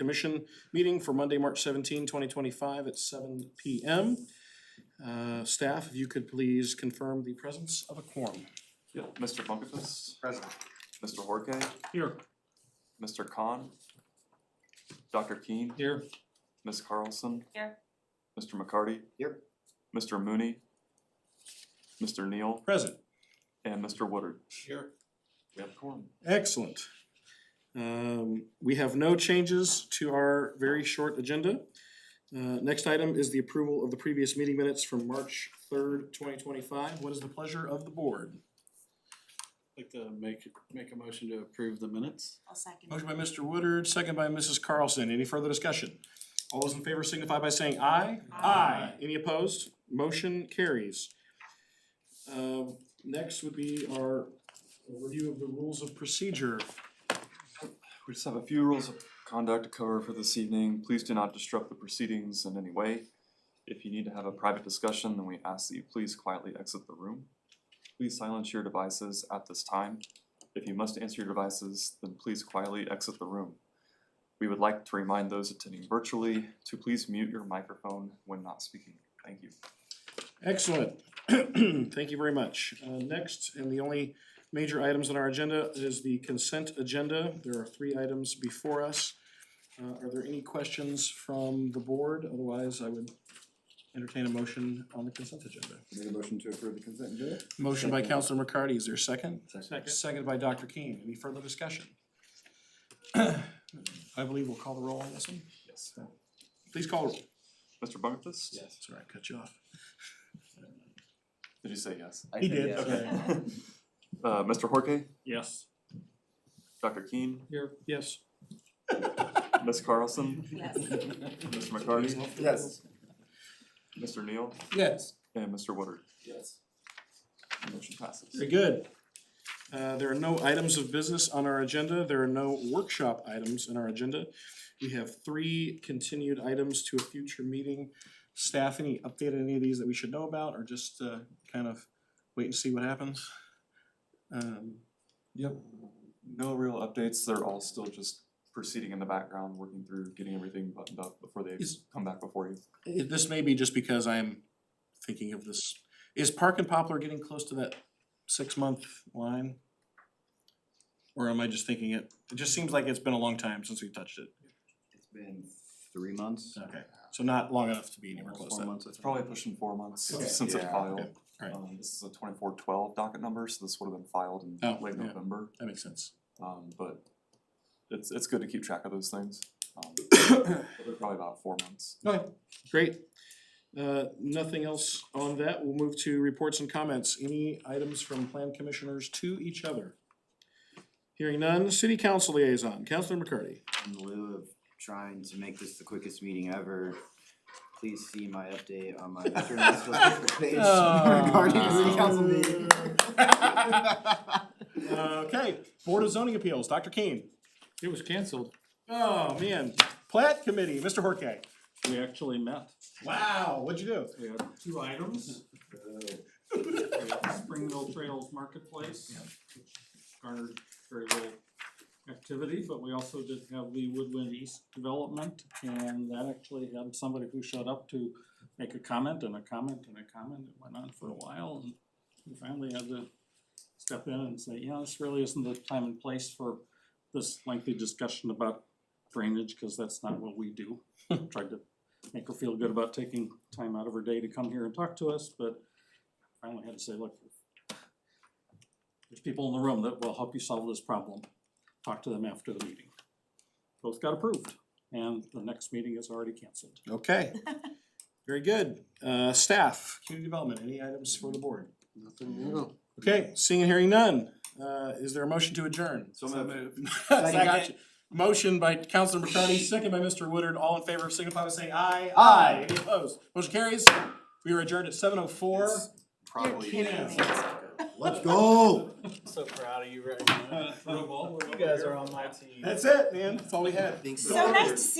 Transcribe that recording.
Commission meeting for Monday, March 17, 2025 at 7 p.m. Staff, if you could please confirm the presence of a quorum. Yeah, Mr. Bunkefus, Present. Mr. Horke, Here. Mr. Khan, Dr. Keen, Here. Ms. Carlson, Here. Mr. McCarty, Here. Mr. Mooney, Mr. Neal, Present. and Mr. Woodard. Here. We have a quorum. Excellent. We have no changes to our very short agenda. Next item is the approval of the previous meeting minutes from March 3rd, 2025. What is the pleasure of the board? Like to make a motion to approve the minutes. I'll second. Motion by Mr. Woodard, second by Mrs. Carlson. Any further discussion? All those in favor signify by saying aye. Aye. Any opposed? Motion carries. Next would be our review of the rules of procedure. We just have a few rules of conduct to cover for this evening. Please do not disrupt the proceedings in any way. If you need to have a private discussion, then we ask that you please quietly exit the room. Please silence your devices at this time. If you must answer your devices, then please quietly exit the room. We would like to remind those attending virtually to please mute your microphone when not speaking. Thank you. Excellent. Thank you very much. Next, and the only major items on our agenda is the consent agenda. There are 3 items before us. Are there any questions from the board? Otherwise, I would entertain a motion on the consent agenda. Make a motion to approve the consent agenda? Motion by Counselor McCarty. Is there a second? Second. Seconded by Dr. Keen. Any further discussion? I believe we'll call the roll on this one. Yes. Please call the roll. Mr. Bunkefus? Yes. Sorry, I cut you off. Did you say yes? He did. Yes. Okay. Mr. Horke? Yes. Dr. Keen? Here, yes. Ms. Carlson? Yes. Mr. McCarty? Yes. Mr. Neal? Yes. And Mr. Woodard? Yes. Motion passes. Very good. There are no items of business on our agenda. There are no workshop items in our agenda. We have 3 continued items to a future meeting. Staff, any update on any of these that we should know about, or just kind of wait and see what happens? Yep. No real updates. They're all still just proceeding in the background, working through getting everything buttoned up before they come back before you. This may be just because I'm thinking of this. Is Park and Poplar getting close to that 6-month line? Or am I just thinking it? It just seems like it's been a long time since we touched it. It's been 3 months. Okay, so not long enough to be anywhere close to 4 that. months. It's probably pushing 4 months Okay. since it Yeah. filed. Okay. Alright. This is a 2412 docket number, so this would have been filed in Oh, late yeah. November. That makes sense. But it's good to keep track of those things. They're probably about 4 months. Okay, great. Nothing else on that. We'll move to reports and comments. Any items from plan commissioners to each other? Hearing none, city council liaison, Councilor McCarty. In lieu of trying to make this the quickest meeting ever, please see my update on my international Facebook page regarding the city council meeting. Okay, Board of Zoning Appeals, Dr. Keen. It was canceled. Oh, man. Plat Committee, Mr. Horke. We actually met. Wow, what'd you do? We had 2 items. Springville Trails Marketplace, which garnered very little activity, but we also did have the Woodwind East development, and that actually had somebody who showed up to make a comment and a comment and a comment. It went on for a while, and we finally had to step in and say, yeah, this really isn't the time and place for this lengthy discussion about drainage, because that's not what we do. Tried to make her feel good about taking time out of her day to come here and talk to us, but finally had to say, look, there's people in the room that will help you solve this problem. Talk to them after the meeting. Both got approved, and the next meeting is already canceled. Okay, very good. Staff, community development, any items for the board? Nothing new. Okay, seeing and hearing none. Is there a motion to adjourn? So moved. Gotcha. Motion by Councilor McCarty, second by Mr. Woodard. All in favor, signify by saying aye. Aye. Any opposed? Motion carries. We are adjourned at 7:04. Probably. Let's go. So proud of you right now. You guys are on my team. That's it, man. That's all we had. Thanks So nice to see